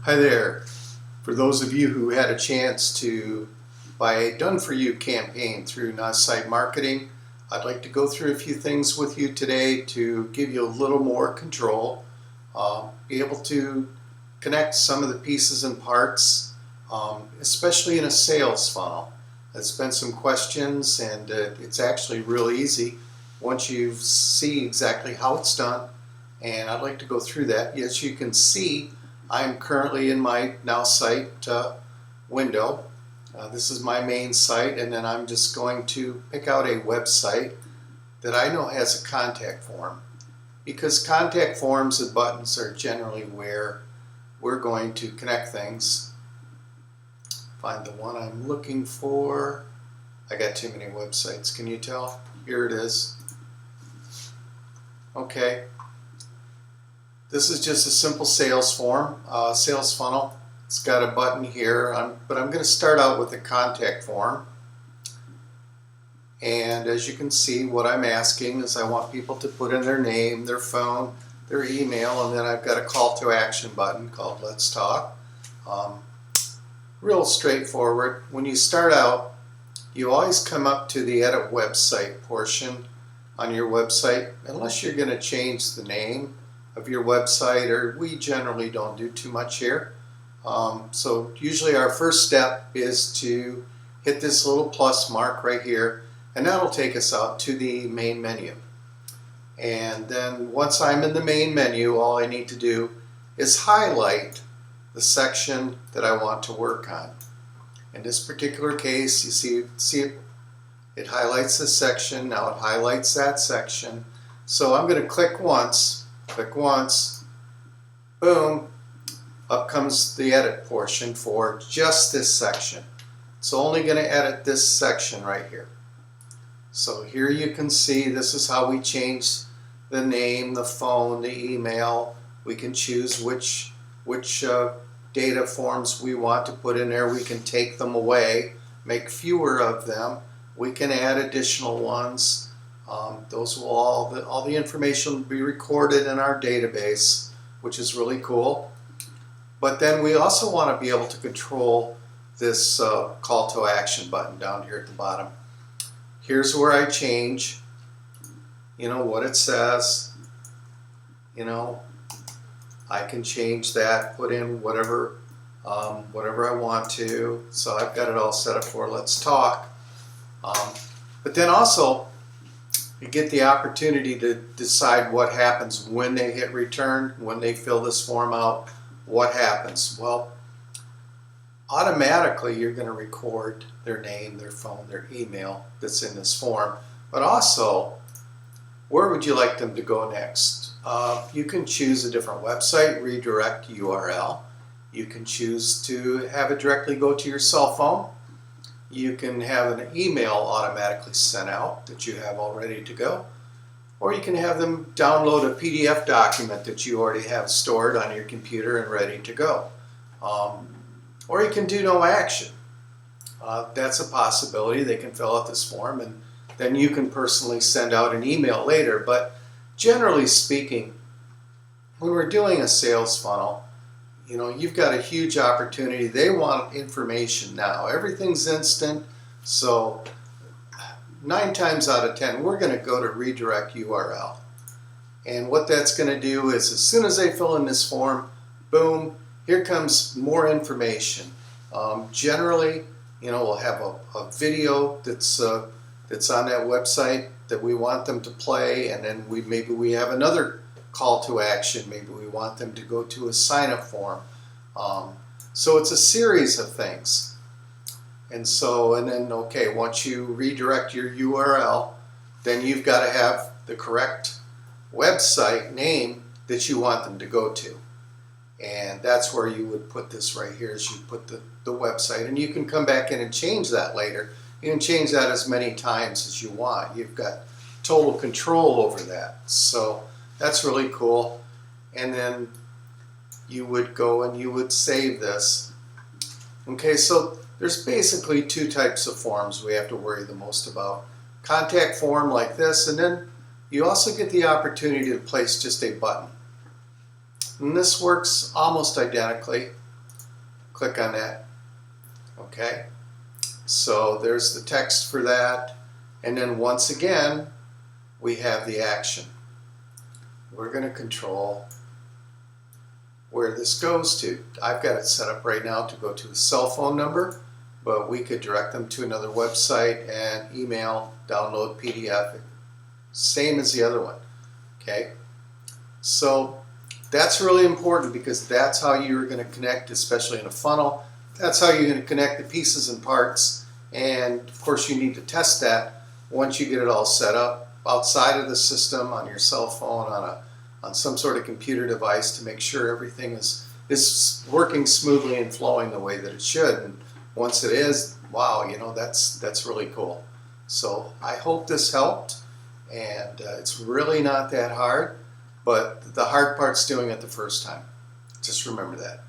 Hi there. For those of you who had a chance to buy a done-for-you campaign through Nowsite Marketing, I'd like to go through a few things with you today to give you a little more control, be able to connect some of the pieces and parts, especially in a sales funnel. There's been some questions, and it's actually real easy once you see exactly how it's done, and I'd like to go through that. As you can see, I'm currently in my Nowsite window. This is my main site, and then I'm just going to pick out a website that I know has a contact form, because contact forms and buttons are generally where we're going to connect things. Find the one I'm looking for. I got too many websites, can you tell? Here it is. Okay. This is just a simple sales form, sales funnel. It's got a button here, but I'm going to start out with a contact form. And as you can see, what I'm asking is I want people to put in their name, their phone, their email, and then I've got a call to action button called Let's Talk. Real straightforward. When you start out, you always come up to the Edit Website portion on your website, unless you're going to change the name of your website, or we generally don't do too much here. So usually our first step is to hit this little plus mark right here, and that'll take us out to the main menu. And then once I'm in the main menu, all I need to do is highlight the section that I want to work on. In this particular case, you see it highlights this section. Now it highlights that section. So I'm going to click once, boom, up comes the edit portion for just this section. It's only going to edit this section right here. So here you can see this is how we change the name, the phone, the email. We can choose which data forms we want to put in there. We can take them away, make fewer of them. We can add additional ones. Those will all the information will be recorded in our database, which is really cool. But then we also want to be able to control this call to action button down here at the bottom. Here's where I change, what it says. I can change that, put in whatever I want to. So I've got it all set up for Let's Talk. But then also, you get the opportunity to decide what happens when they hit return, when they fill this form out. What happens? Well, automatically you're going to record their name, their phone, their email that's in this form. But also, where would you like them to go next? You can choose a different website, redirect URL. You can choose to have it directly go to your cell phone. You can have an email automatically sent out that you have all ready to go. Or you can have them download a PDF document that you already have stored on your computer and ready to go. Or you can do no action. That's a possibility. They can fill out this form, and then you can personally send out an email later. But generally speaking, when we're doing a sales funnel, you've got a huge opportunity. They want information now. Everything's instant. So 9 times out of 10, we're going to go to redirect URL. And what that's going to do is as soon as they fill in this form, boom, here comes more information. Generally, we'll have a video that's on that website that we want them to play, and then maybe we have another call to action. Maybe we want them to go to a sign-up form. So it's a series of things. And then, okay, once you redirect your URL, then you've got to have the correct website name that you want them to go to. And that's where you would put this right here, is you put the website, and you can come back in and change that later. You can change that as many times as you want. You've got total control over that. So that's really cool. And then you would go and you would save this. Okay, so there's basically 2 types of forms we have to worry the most about. Contact form like this, and then you also get the opportunity to place just a button. And this works almost identically. Click on that. Okay, so there's the text for that, and then once again we have the action. We're going to control where this goes to. I've got it set up right now to go to a cell phone number, but we could direct them to another website and email, download PDF, same as the other one. Okay, so that's really important because that's how you're going to connect, especially in a funnel. That's how you're going to connect the pieces and parts, and of course you need to test that once you get it all set up outside of the system, on your cell phone, on some sort of computer device, to make sure everything is working smoothly and flowing the way that it should. And once it is, wow, you know, that's really cool. So I hope this helped, and it's really not that hard, but the hard part's doing it the first time. Just remember that.